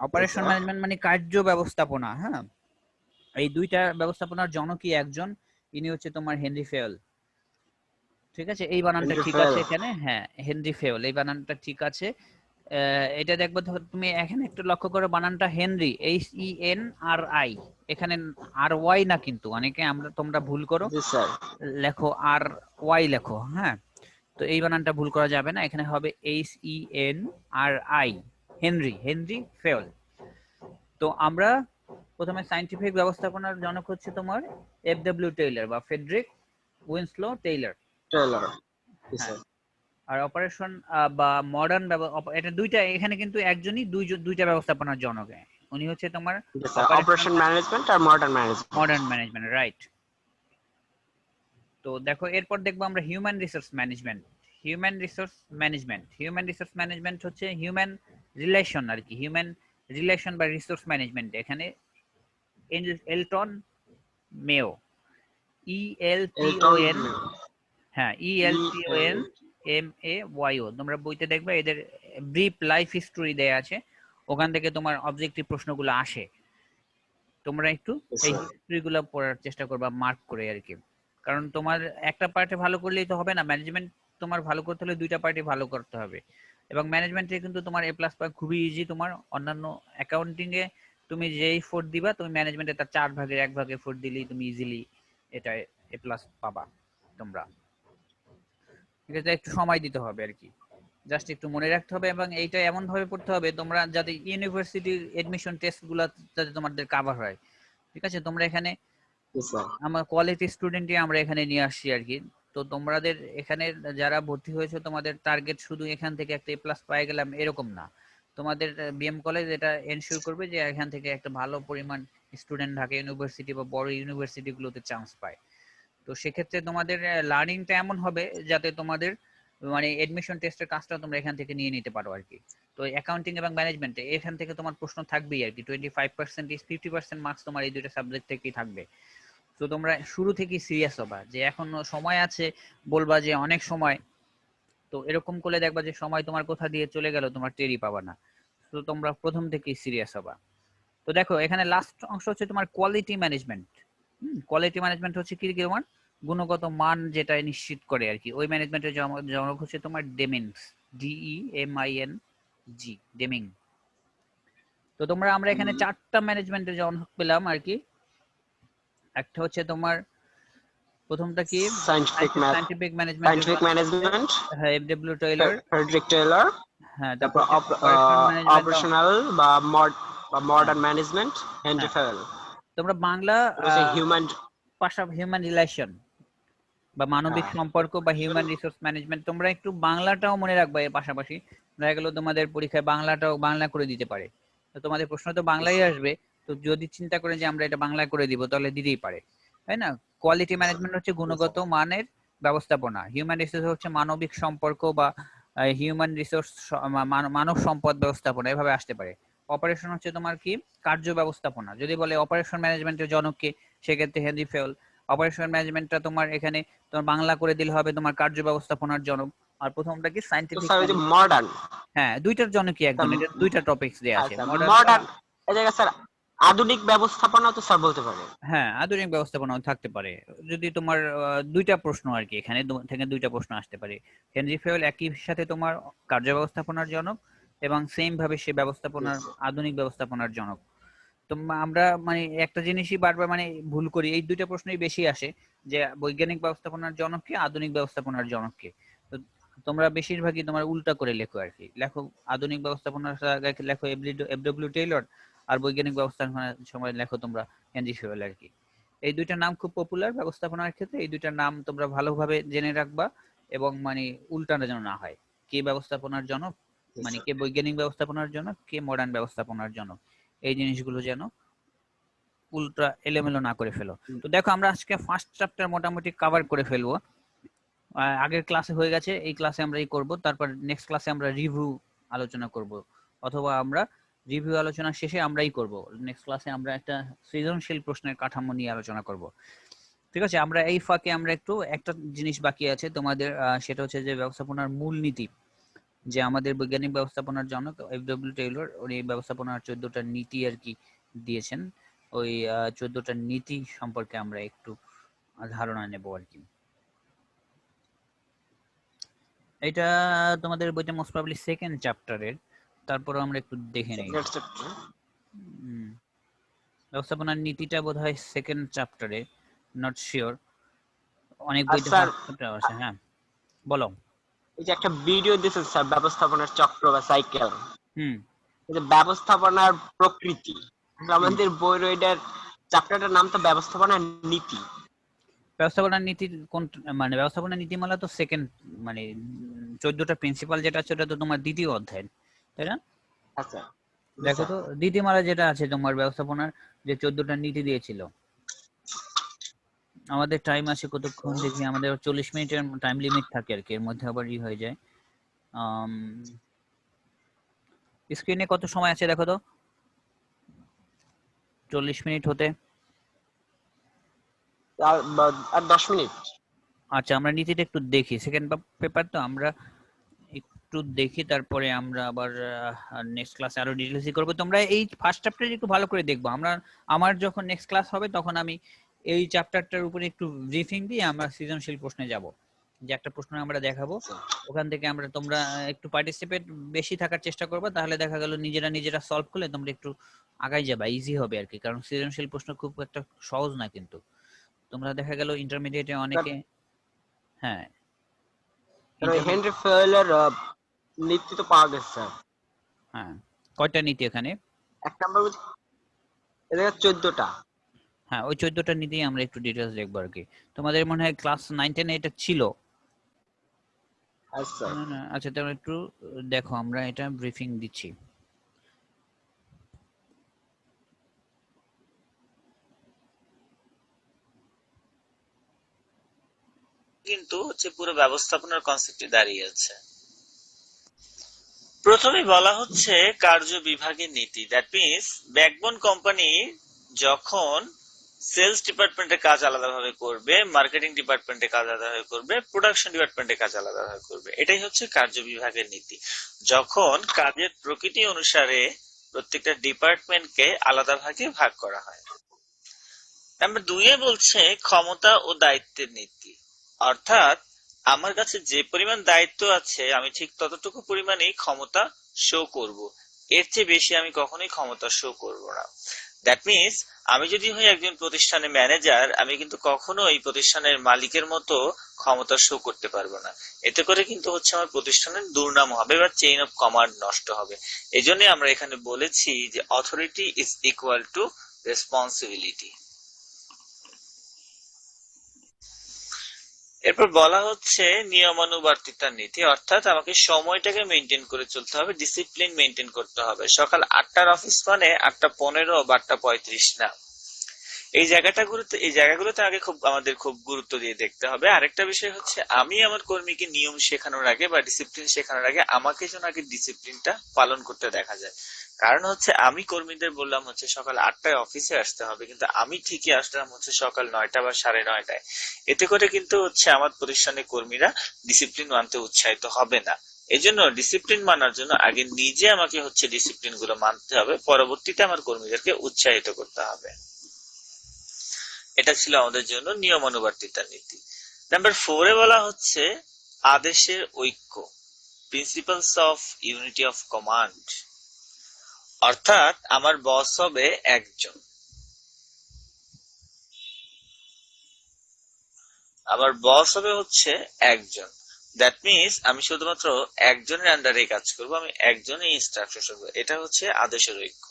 অপারেশন ম্যানেজমেন্ট মানে কার্য ব্যবস্থাপনা। হ্যাঁ, এই দুইটা ব্যবস্থাপনার জনকই একজন, ইনি হচ্ছে তোমার হেনরি ফেল। ঠিক আছে, এই বানানটা ঠিক আছে এখানে, হ্যাঁ হেনরি ফেল, এই বানানটা ঠিক আছে। এটা দেখবো তুমি এখানে একটু লক্ষ্য করো, বানানটা হেনরি, HENRI, এখানে RY না, কিন্তু অনেকে তোমরা ভুল করো, লেখো RY লেখো। হ্যাঁ, তো এই বানানটা ভুল করা যাবে না, এখানে হবে HENRI, হেনরি, হেনরি ফেল। তো আমরা প্রথমে সায়েন্টিফিক ব্যবস্থাপনার জনক হচ্ছে তোমার FW টেইলর বা ফ্রেডরিক উইনস্লো টেইলর। হ্যাঁ, আর অপারেশন বা মডার্ন, এটা দুইটা, এখানে কিন্তু একজনই দুইটা ব্যবস্থাপনার জনক, উনি হচ্ছে তোমার অপারেশন ম্যানেজমেন্ট আর modern management. Modern management, right. তো দেখো এরপর দেখবো আমরা human resource management. Human resource management, human resource management হচ্ছে হিউম্যান রিলেশন আর কি, হিউম্যান রিলেশন বা রিসোর্স ম্যানেজমেন্ট। এখানে এলটন মেও, ELTON, হ্যাঁ ELTONMAYO, তোমরা বইতে দেখবে এদের ব্রিফ লাইফ হিস্টোরি দেয়া আছে, ওখান থেকে তোমার অবজেক্টিভ প্রশ্নগুলো আসে। তোমরা একটু এই হিস্ট্রিগুলো পড়ার চেষ্টা করবা মার্ক করে আর কি, কারণ তোমার একটা পার্টে ভালো করলেই তো হবে না, ম্যানেজমেন্ট তোমার ভালো করতে হলে দুইটা পার্টে ভালো করতে হবে। এবং ম্যানেজমেন্টে কিন্তু তোমার A+ পাওয়া খুবই ইজি, তোমার অন্যান্য অ্যাকাউন্টিং এ তুমি যেই 4 দিবা, তুমি ম্যানেজমেন্টে তার 4 ভাগের 1 ভাগে 4 দিলেই তুমি ইজিলি এটা A+ পাবা তোমরা। ঠিক আছে, একটু সময় দিতে হবে আর কি, জাস্ট একটু মনে রাখতে হবে, এবং এইটা এমন ভাবে পড়তে হবে তোমরা যাতে ইউনিভার্সিটির এডমিশন টেস্ট গুলা যাতে তোমাদের কভার হয়। ঠিক আছে, তোমরা এখানে আমার কোয়ালিটি স্টুডেন্টই আমরা এখানে নিয়ে আসছি আর কি। তো তোমাদের এখানে যারা ভর্তি হয়েছে তোমাদের টার্গেট শুধু এখান থেকে একটা A+ পেয়ে গেলাম এরকম না, তোমাদের BM কলেজ এটা এনশিওর করবে যে এখান থেকে একটা ভালো পরিমাণ স্টুডেন্ট ঢাকা ইউনিভার্সিটি বা বড় ইউনিভার্সিটি গুলোতে চান্স পায়। তো সেক্ষেত্রে তোমাদের লার্নিংটা এমন হবে যাতে তোমাদের মানে এডমিশন টেস্টের কাজটা তোমরা এখান থেকে নিয়ে নিতে পারো আর কি। তো অ্যাকাউন্টিং এবং ম্যানেজমেন্ট এখান থেকে তোমার প্রশ্ন থাকবেই আর কি, 25% 50% মার্কস তোমার এই দুইটা সাবজেক্ট থেকেই থাকবে। তো তোমরা শুরু থেকেই সিরিয়াস হবা যে এখনো সময় আছে, বলবা যে অনেক সময়, তো এরকম করলে দেখবা যে সময় তোমার কোথা দিয়ে চলে গেল তোমার টেরই পাবা না। তো তোমরা প্রথম থেকেই সিরিয়াস হবা। তো দেখো এখানে লাস্ট অংশ হচ্ছে তোমার কোয়ালিটি ম্যানেজমেন্ট। কোয়ালিটি ম্যানেজমেন্ট হচ্ছে কি তোমার গুণগত মান যেটা নিশ্চিত করে আর কি, ওই ম্যানেজমেন্টের জনক হচ্ছে তোমার ডেমিংস, DEMING, ডেমিং। তো তোমরা আমরা এখানে চারটা ম্যানেজমেন্টের জনক পেলাম আর কি। একটা হচ্ছে তোমার প্রথমটা কি সায়েন্টিফিক ম্যানেজমেন্টের সায়েন্টিফিক জনক হচ্ছে management, FW Taylor. Frederick Taylor. হ্যাঁ, তারপর তারপর হচ্ছে অপারেশন ম্যানেজমেন্ট। অপারেশনাল বা হ্যাঁ, মডার্ন ম্যানেজমেন্ট, হেনরি হ্যাঁ, ফেল। তোমরা বাংলা এটা হচ্ছে হিউম্যান। হিউম্যান রিলেশন বা মানবিক হ্যাঁ, সম্পর্ক বা হিউম্যান রিসোর্স ম্যানেজমেন্ট, তোমরা একটু বাংলাটাও মনে রাখবা এর পাশাপাশি। দেখা গেলো তোমাদের পরীক্ষায় বাংলাটাও বাংলা করে দিতে পারে, তো তোমাদের প্রশ্ন তো বাংলাই আসবে। তো যদি চিন্তা করেন যে আমরা এটা বাংলা করে দিব তাহলে দিতেই পারে, তাই না? কোয়ালিটি ম্যানেজমেন্ট হচ্ছে গুণগত মানের ব্যবস্থাপনা, হিউম্যান রিসোর্স হচ্ছে মানবিক সম্পর্ক বা হিউম্যান রিসোর্স মানব সম্পদ ব্যবস্থাপনা, এভাবে আসতে পারে। অপারেশন হচ্ছে তোমার কি কার্য ব্যবস্থাপনা, যদি বলে অপারেশন ম্যানেজমেন্টের জনককে, সেক্ষেত্রে হেনরি ফেল। অপারেশন ম্যানেজমেন্টটা তোমার এখানে তোমার বাংলা করে দিলে হবে তোমার কার্য ব্যবস্থাপনার জনক। আর প্রথমটা কি তো সায়েন্টিফিক স্যার ওই যে ম্যানেজমেন্ট। মডার্ন। হ্যাঁ, দুইটার জনকই একদম, এটা দুইটা টপিকস দেয়া আছে, আচ্ছা, মডার্ন। মডার্ন এই জায়গায় স্যার আধুনিক ব্যবস্থাপনা তো স্যার বলতে পারে। হ্যাঁ, আধুনিক ব্যবস্থাপনাও থাকতে পারে। যদি তোমার দুইটা প্রশ্ন আর কি, এখানে থেকে দুইটা প্রশ্ন আসতে পারে। হেনরি ফেল একই সাথে তোমার কার্য ব্যবস্থাপনার জনক এবং সেম ভাবে সে ব্যবস্থাপনার আধুনিক ব্যবস্থাপনার জনক। তো আমরা মানে একটা জিনিসই বারবার মানে ভুল করি, এই দুইটা প্রশ্নই বেশি আসে, যে বৈজ্ঞানিক ব্যবস্থাপনার জনক কে, আধুনিক ব্যবস্থাপনার জনক কে। তো তোমরা বেশিরভাগই তোমার উল্টা করে লেখো আর কি, লেখো আধুনিক ব্যবস্থাপনার জায়গায় লেখো FW টেইলর, আর বৈজ্ঞানিক ব্যবস্থাপনার সময় লেখো তোমরা হেনরি ফেল আর কি। এই দুইটা নাম খুব পপুলার ব্যবস্থাপনার ক্ষেত্রে, এই দুইটা নাম তোমরা ভালোভাবে জেনে রাখবা, এবং মানে উল্টানো যেন না হয়, কে ব্যবস্থাপনার জনক, মানে কে বৈজ্ঞানিক ব্যবস্থাপনার জনক, কে মডার্ন ব্যবস্থাপনার জনক, এই জিনিসগুলো যেন উল্টা এলোমেলো না করে ফেলো। তো দেখো আমরা আজকে ফার্স্ট চ্যাপ্টার মোটামুটি কভার করে ফেলবো। আগের ক্লাসে হয়ে গেছে, এই ক্লাসে আমরা এই করব, তারপর নেক্সট ক্লাসে আমরা রিভিউ আলোচনা করব, অথবা আমরা রিভিউ আলোচনা শেষে আমরাই করব, নেক্সট ক্লাসে আমরা একটা সৃজনশীল প্রশ্নের কাঠামো নিয়ে আলোচনা করব। ঠিক আছে, আমরা এই ফাঁকে আমরা একটু একটা জিনিস বাকি আছে তোমাদের, সেটা হচ্ছে যে ব্যবস্থাপনার মূলনীতি, যে আমাদের বৈজ্ঞানিক ব্যবস্থাপনার জনক FW টেইলর উনি ব্যবস্থাপনার 14টা নীতি আর কি দিয়েছেন। ওই 14টা নীতি সম্পর্কে আমরা একটু ধারণা নেব আর কি। এটা তোমাদের বইটা মোস্ট প্রবাবলি সেকেন্ড চ্যাপ্টারের, তারপর আমরা একটু দেখে নেই। ব্যবস্থাপনার নীতিটা বোধহয় সেকেন্ড চ্যাপ্টারে, নট শিওর, অনেক আর বইতে স্যার ফার্স্ট চ্যাপ্টার আছে। হ্যাঁ, বলো। এই যে একটা ভিডিও দিয়েছেন স্যার ব্যবস্থাপনার চক্র বা সাইকেল, হুম, এই যে ব্যবস্থাপনার প্রকৃতি, হুম। আমাদের বই এটার চ্যাপ্টারটার নাম তো ব্যবস্থাপনার নীতি। ব্যবস্থাপনার নীতি কোন, মানে ব্যবস্থাপনার নীতিমালা তো সেকেন্ড, মানে 14টা প্রিন্সিপাল যেটা আছে ওটা তো তোমার দ্বিতীয় অধ্যায়, তাই না? আচ্ছা, জি দেখো স্যার। তো নীতিমালা যেটা আছে তোমার ব্যবস্থাপনার, যে 14টা নীতি দিয়েছিল। আমাদের টাইম আছে কতক্ষণ দেখি, আমাদের 40 মিনিটের টাইম লিমিট থাকে আর কি, এর মধ্যে আবার ই হয়ে যায়। স্ক্রিনে কত সময় আছে দেখো তো, 40 মিনিট হতে। আর 10 মিনিট। আচ্ছা, আমরা নীতিটা একটু দেখি, সেকেন্ড পেপার তো আমরা একটু দেখি, তারপরে আমরা আবার নেক্সট ক্লাসে আরো ডিটেলসই করবো। তোমরা এই ফার্স্ট চ্যাপ্টার একটু ভালো করে দেখবো, আমরা আমার যখন নেক্সট ক্লাস হবে তখন আমি এই চ্যাপ্টারটার উপরে একটু ব্রিফিং দিয়ে আমরা সৃজনশীল প্রশ্নে যাব, যে একটা প্রশ্ন আমরা দেখাবো, ওখান থেকে আমরা তোমরা একটু পার্টিসিপেট বেশি থাকার চেষ্টা করবে, তাহলে দেখা গেল নিজেরা নিজেরা সলভ করলে তোমরা একটু আগাই যাবে, ইজি হবে আর কি, কারণ সৃজনশীল প্রশ্ন খুব একটা সহজ না কিন্তু। তোমরা দেখা গেল ইন্টারমিডিয়েটে স্যার অনেকে, হ্যাঁ, ওই হেনরি ফেলের নীতি তো পাওয়া গেছে স্যার। হ্যাঁ, কয়টা নীতি এখানে? এক নাম্বার এদের 14টা। হ্যাঁ, ওই 14টা নীতি আমরা একটু ডিটেলস দেখবো আর কি। তোমাদের মনে হয় ক্লাস 9-10 এটা ছিল? আচ্ছা না না, আচ্ছা তোমরা একটু দেখো, আমরা এটা ব্রিফিং দিচ্ছি। কিন্তু হচ্ছে পুরো ব্যবস্থাপনার কনসেপ্টে দাঁড়িয়ে আছে। প্রথমে বলা হচ্ছে কার্য বিভাগের নীতি। দ্যাট মিনস ব্যাকবোন কোম্পানি যখন সেলস ডিপার্টমেন্টের কাজ আলাদাভাবে করবে, মার্কেটিং ডিপার্টমেন্টের কাজ আলাদাভাবে করবে, প্রোডাকশন ডিপার্টমেন্টের কাজ আলাদাভাবে করবে, এটাই হচ্ছে কার্য বিভাগের নীতি। যখন কাজের প্রকৃতি অনুসারে প্রত্যেকটা ডিপার্টমেন্টকে আলাদা ভাগে ভাগ করা হয়। নাম্বার 2 বলছে ক্ষমতা ও দায়িত্বের নীতি। অর্থাৎ আমার কাছে যে পরিমাণ দায়িত্ব আছে আমি ঠিক ততটুকু পরিমাণেই ক্ষমতা শো করব, এর চেয়ে বেশি আমি কখনোই ক্ষমতা শো করব না। দ্যাট মিনস আমি যদি হই একজন প্রতিষ্ঠানের ম্যানেজার, আমি কিন্তু কখনো এই প্রতিষ্ঠানের মালিকের মতো ক্ষমতা শো করতে পারবো না। এতে করে কিন্তু হচ্ছে আমার প্রতিষ্ঠানের দুর্নাম হবে বা চেইন অফ কমান্ড নষ্ট হবে। এই জন্য আমরা এখানে বলেছি যে authority is equal to responsibility. এরপর বলা হচ্ছে নিয়মানুবর্তিতার নীতি। অর্থাৎ আমাকে সময়টাকে মেনটেন করে চলতে হবে, ডিসিপ্লিন মেনটেন করতে হবে। সকাল 8টার অফিস মানে 8:15 বা 8:35 না। এই জায়গাগুলোতে আগে আমাদের খুব গুরুত্ব দিয়ে দেখতে হবে। আরেকটা বিষয় হচ্ছে আমি আমার কর্মীকে নিয়ম শেখানোর আগে বা ডিসিপ্লিন শেখানোর আগে আমাকে যেন আগে ডিসিপ্লিনটা পালন করতে দেখা যায়। কারণ হচ্ছে আমি কর্মীদের বললাম হচ্ছে সকাল 8টায় অফিসে আসতে হবে, কিন্তু আমি ঠিকই আসলাম হচ্ছে সকাল 9টা বা 9:30টায়। এতে করে কিন্তু হচ্ছে আমার প্রতিষ্ঠানের কর্মীরা ডিসিপ্লিন মানতে উৎসাহিত হবে না। এজন্য ডিসিপ্লিন মানার জন্য আগে নিজে আমাকে হচ্ছে ডিসিপ্লিন গুলো মানতে হবে, পরবর্তীতে আমার কর্মীদেরকে উৎসাহিত করতে হবে। এটা ছিল আমাদের জন্য নিয়মানুবর্তিতার নীতি। নাম্বার 4 বলা হচ্ছে আদেশের ঐক্য, principles of unity of command. অর্থাৎ আমার বস হবে একজন, আমার বস হবে হচ্ছে একজন। দ্যাট মিনস আমি শুধুমাত্র একজনের আন্ডারে কাজ করব, আমি একজনের ইনস্ট্রাকশন শুনবো। এটা হচ্ছে আদেশের ঐক্য।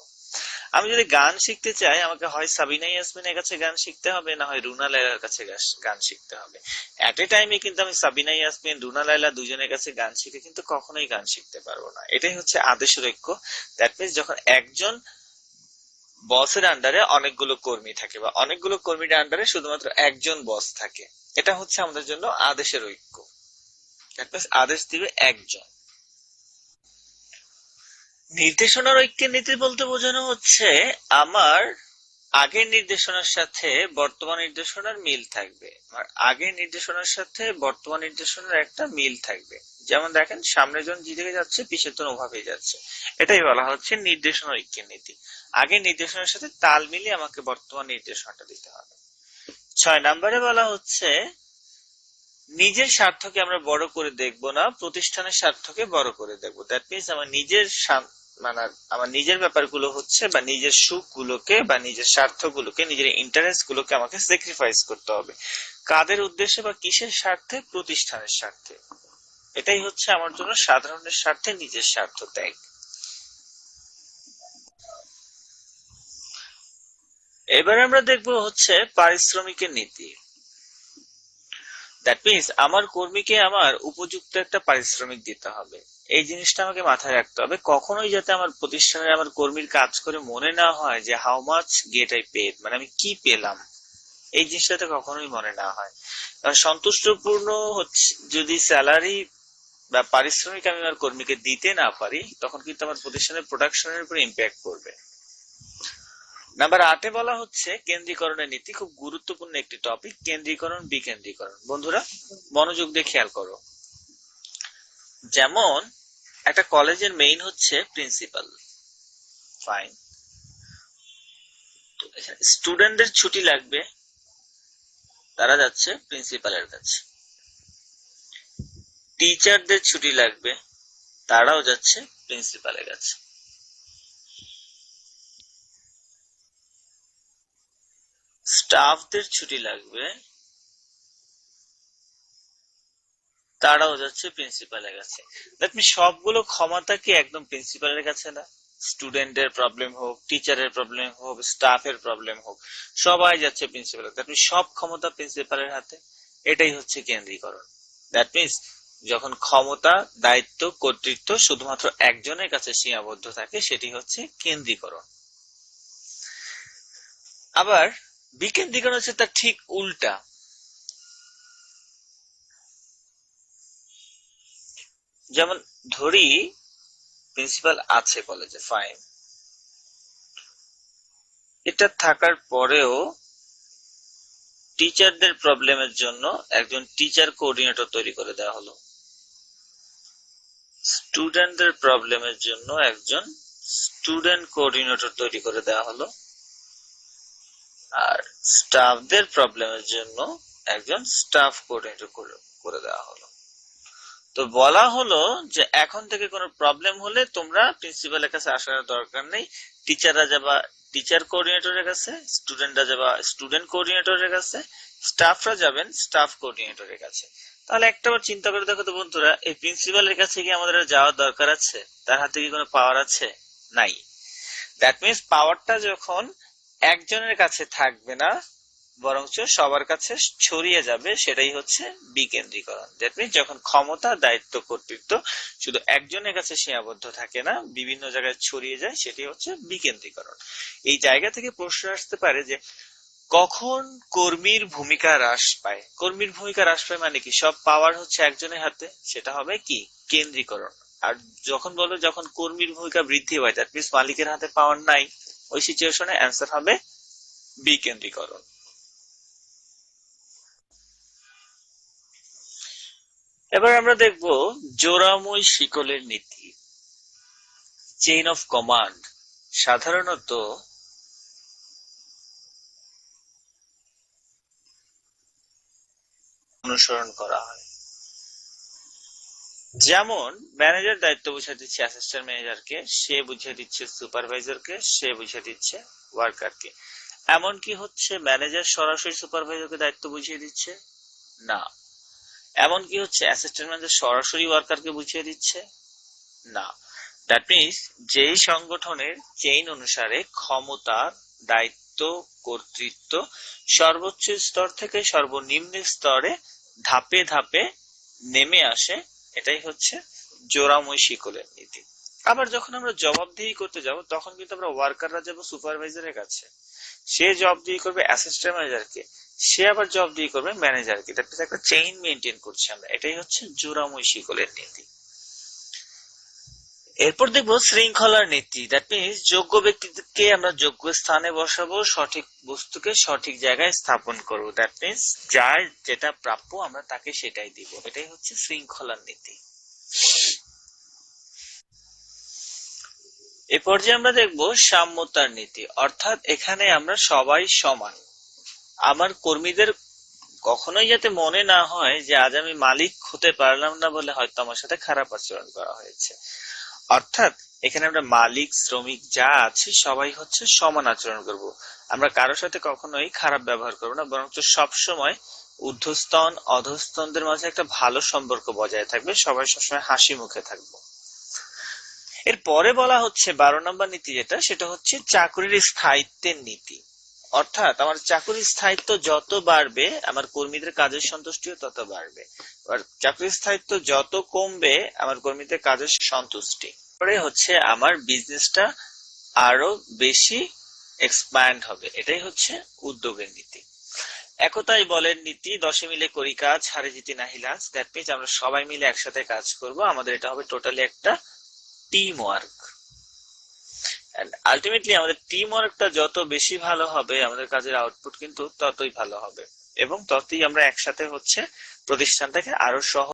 আমি যদি গান শিখতে চাই, আমাকে হয় সাবিনা ইয়াসমিনের কাছে গান শিখতে হবে, না হয় রুনা লায়লার কাছে গান শিখতে হবে। এট এ টাইমে কিন্তু আমি সাবিনা ইয়াসমিন, রুনা লায়লা দুজনের কাছে গান শিখে কিন্তু কখনোই গান শিখতে পারবো না। এটাই হচ্ছে আদেশের ঐক্য। দ্যাট মিনস যখন একজন বসের আন্ডারে অনেকগুলো কর্মী থাকে বা অনেকগুলো কর্মীর আন্ডারে শুধুমাত্র একজন বস থাকে, এটা হচ্ছে আমাদের জন্য আদেশের ঐক্য। দ্যাট মিনস আদেশ দিবে একজন। নির্দেশনার ঐক্যের নীতি বলতে বোঝানো হচ্ছে আমার আগের নির্দেশনার সাথে বর্তমান নির্দেশনার মিল থাকবে, আর আগের নির্দেশনার সাথে বর্তমান নির্দেশনার একটা মিল থাকবে। যেমন দেখেন, সামনে জন যেদিকে যাচ্ছে পিছের জন ওভাবেই যাচ্ছে। এটাই বলা হচ্ছে নির্দেশনা ঐক্যের নীতি। আগের নির্দেশনার সাথে তাল মিলিয়ে আমাকে বর্তমান নির্দেশনাটা দিতে হবে। 6 নম্বরে বলা হচ্ছে নিজের স্বার্থকে আমরা বড় করে দেখব না, প্রতিষ্ঠানের স্বার্থকে বড় করে দেখবো। দ্যাট মিনস আমার নিজের ব্যাপারগুলো হচ্ছে বা নিজের সুখগুলোকে বা নিজের স্বার্থগুলোকে, নিজের ইন্টারেস্ট গুলোকে আমাকে স্যাক্রিফাইস করতে হবে। কাদের উদ্দেশ্যে বা কিসের স্বার্থে? প্রতিষ্ঠানের স্বার্থে। এটাই হচ্ছে আমার জন্য সাধারণের স্বার্থে নিজের স্বার্থ ত্যাগ। এবার আমরা দেখব হচ্ছে পারিশ্রমিকের নীতি। দ্যাট মিনস আমার কর্মীকে আমার উপযুক্ত একটা পারিশ্রমিক দিতে হবে। এই জিনিসটা আমাকে মাথায় রাখতে হবে। কখনোই যাতে আমার প্রতিষ্ঠানে আমার কর্মীর কাজ করে মনে না হয় যে how much get I paid, মানে আমি কি পেলাম, এই জিনিসটাতে কখনোই মনে না হয়। কারণ সন্তুষ্টপূর্ণ হচ্ছে যদি স্যালারি বা পারিশ্রমিক আমি আমার কর্মীকে দিতে না পারি, তখন কিন্তু আমার প্রতিষ্ঠানের প্রোডাকশনের উপর ইম্প্যাক্ট করবে। নাম্বার 8 বলা হচ্ছে কেন্দ্রীকরণের নীতি। খুব গুরুত্বপূর্ণ একটি টপিক, কেন্দ্রীকরণ বিকেন্দ্রীকরণ। বন্ধুরা মনোযোগ দিয়ে খেয়াল করো। যেমন একটা কলেজের মেইন হচ্ছে প্রিন্সিপাল, ফাইন। স্টুডেন্টদের ছুটি লাগবে, তারা যাচ্ছে প্রিন্সিপালের কাছে। টিচারদের ছুটি লাগবে, তারাও যাচ্ছে প্রিন্সিপালের কাছে। স্টাফদের ছুটি লাগবে, তারাও যাচ্ছে প্রিন্সিপালের কাছে। দ্যাট মিনস সবগুলো ক্ষমতা কি একদম প্রিন্সিপালের কাছে না? স্টুডেন্টের প্রবলেম হোক, টিচারের প্রবলেম হোক, স্টাফের প্রবলেম হোক, সবাই যাচ্ছে প্রিন্সিপালের। দ্যাট মিনস সব ক্ষমতা প্রিন্সিপালের হাতে। এটাই হচ্ছে কেন্দ্রীকরণ। দ্যাট মিনস যখন ক্ষমতা, দায়িত্ব, কর্তৃত্ব শুধুমাত্র একজনের কাছে সীমাবদ্ধ থাকে, সেটি হচ্ছে কেন্দ্রীকরণ। আবার বিকেন্দ্রীকরণ হচ্ছে তার ঠিক উল্টা। যেমন ধরি প্রিন্সিপাল আছে কলেজে, ফাইন, এটা থাকার পরেও টিচারদের প্রবলেমের জন্য একজন টিচার কোঅর্ডিনেটর তৈরি করে দেওয়া হলো, স্টুডেন্টদের প্রবলেমের জন্য একজন স্টুডেন্ট কোঅর্ডিনেটর তৈরি করে দেওয়া হলো, আর স্টাফদের প্রবলেমের জন্য একজন স্টাফ কোঅর্ডিনেটর করে দেওয়া হলো। তো বলা হলো যে এখন থেকে কোনো প্রবলেম হলে তোমরা প্রিন্সিপালের কাছে আসার দরকার নেই, টিচাররা যাবা টিচার কোঅর্ডিনেটরের কাছে, স্টুডেন্টরা যাবা স্টুডেন্ট কোঅর্ডিনেটরের কাছে, স্টাফরা যাবেন স্টাফ কোঅর্ডিনেটরের কাছে। তাহলে একটাবার চিন্তা করে দেখো তো বন্ধুরা, এই প্রিন্সিপালের কাছে কি আমাদের যাওয়ার দরকার আছে? তার হাতে কি কোনো পাওয়ার আছে? নাই। দ্যাট মিনস পাওয়ারটা যখন একজনের কাছে থাকবে না, বরঞ্চ সবার কাছে ছড়িয়ে যাবে, সেটাই হচ্ছে বিকেন্দ্রীকরণ। দ্যাট মিনস যখন ক্ষমতা, দায়িত্ব, কর্তৃত্ব শুধু একজনের কাছে সীমাবদ্ধ থাকে না, বিভিন্ন জায়গায় ছড়িয়ে যায়, সেটাই হচ্ছে বিকেন্দ্রীকরণ। এই জায়গা থেকে প্রশ্ন আসতে পারে যে কখন কর্মীর ভূমিকা হ্রাস পায়? কর্মীর ভূমিকা হ্রাস পায় মানে কি? সব পাওয়ার হচ্ছে একজনের হাতে, সেটা হবে কি? কেন্দ্রীকরণ। আর যখন বলো যখন কর্মীর ভূমিকা বৃদ্ধি পায়, দ্যাট মিনস মালিকের হাতে পাওয়ার নাই, ওই সিচুয়েশনে অ্যান্সার হবে বিকেন্দ্রীকরণ। এবার আমরা দেখব জোড়াময় শিকলের নীতি, চেইন অফ কমান্ড। সাধারণত অনুসরণ করা হয়। যেমন ম্যানেজার দায়িত্ব বুঝিয়ে দিচ্ছে অ্যাসিস্ট্যান্ট ম্যানেজারকে, সে বুঝিয়ে দিচ্ছে সুপারভাইজারকে, সে বুঝিয়ে দিচ্ছে ওয়ার্কারকে। এমন কি হচ্ছে ম্যানেজার সরাসরি সুপারভাইজারকে দায়িত্ব বুঝিয়ে দিচ্ছে? না। এমন কি হচ্ছে অ্যাসিস্ট্যান্ট ম্যানেজার সরাসরি ওয়ার্কারকে বুঝিয়ে দিচ্ছে? না। দ্যাট মিনস যেই সংগঠনের চেইন অনুসারে ক্ষমতা, দায়িত্ব, কর্তৃত্ব সর্বোচ্চ স্তর থেকে সর্বনিম্ন স্তরে ধাপে ধাপে নেমে আসে, এটাই হচ্ছে জোড়াময় শিকলের নীতি। আবার যখন আমরা জবাবদিহি করতে যাব, তখন কিন্তু আমরা ওয়ার্কাররা যাব সুপারভাইজারের কাছে, সে জবাবদিহি করবে অ্যাসিস্ট্যান্ট ম্যানেজারকে, সে আবার জবাবদিহি করবে ম্যানেজারকে। দ্যাট মিনস একটা চেইন মেইনটেইন করছি আমরা, এটাই হচ্ছে জোড়াময় শিকলের নীতি। এরপর দেখবো শৃঙ্খলার নীতি। দ্যাট মিনস যোগ্য ব্যক্তিকে আমরা যোগ্য স্থানে বসাবো, সঠিক বস্তুকে সঠিক জায়গায় স্থাপন করবো। দ্যাট মিনস যার যেটা প্রাপ্য আমরা তাকে সেটাই দিব, এটাই হচ্ছে শৃঙ্খলার নীতি। এ পর্যায়ে আমরা দেখবো সাম্যতার নীতি, অর্থাৎ এখানে আমরা সবাই সমান। আমার কর্মীদের কখনোই যাতে মনে না হয় যে আজ আমি মালিক হতে পারলাম না বলে হয়তো আমার সাথে খারাপ আচরণ করা হয়েছে। অর্থাৎ এখানে আমরা মালিক, শ্রমিক যা আছে সবাই হচ্ছে সমান আচরণ করব। আমরা কারোর সাথে কখনোই খারাপ ব্যবহার করবো না, বরঞ্চ সবসময় ঊর্ধ্বস্তন অধস্তনদের মাঝে একটা ভালো সম্পর্ক বজায় থাকবে, সবাই সবসময় হাসি মুখে থাকবো। এর পরে বলা হচ্ছে 12 নম্বর নীতি যেটা, সেটা হচ্ছে চাকরির স্থায়িত্বের নীতি। অর্থাৎ আমার চাকরির স্থায়িত্ব যত বাড়বে, আমার কর্মীদের কাজের সন্তুষ্টিও তত বাড়বে। আর চাকরির স্থায়িত্ব যত কমবে, আমার কর্মীদের কাজের সন্তুষ্টি পরে হচ্ছে আমার বিজনেসটা আরো বেশি এক্সপ্যান্ড হবে, এটাই হচ্ছে উদ্যোগের নীতি। একতাই বলের নীতি, 10 মিলে করি কাজ, হারে জিতি নাহি লাজ। দ্যাট মিনস আমরা সবাই মিলে একসাথে কাজ করব, আমাদের এটা হবে টোটালি একটা টিম ওয়ার্ক। আলটিমেটলি আমাদের টিম ওয়ার্কটা যত বেশি ভালো হবে, আমাদের কাজের আউটপুট কিন্তু ততই ভালো হবে, এবং ততই আমরা একসাথে হচ্ছে প্রতিষ্ঠানটাকে আরো সহজ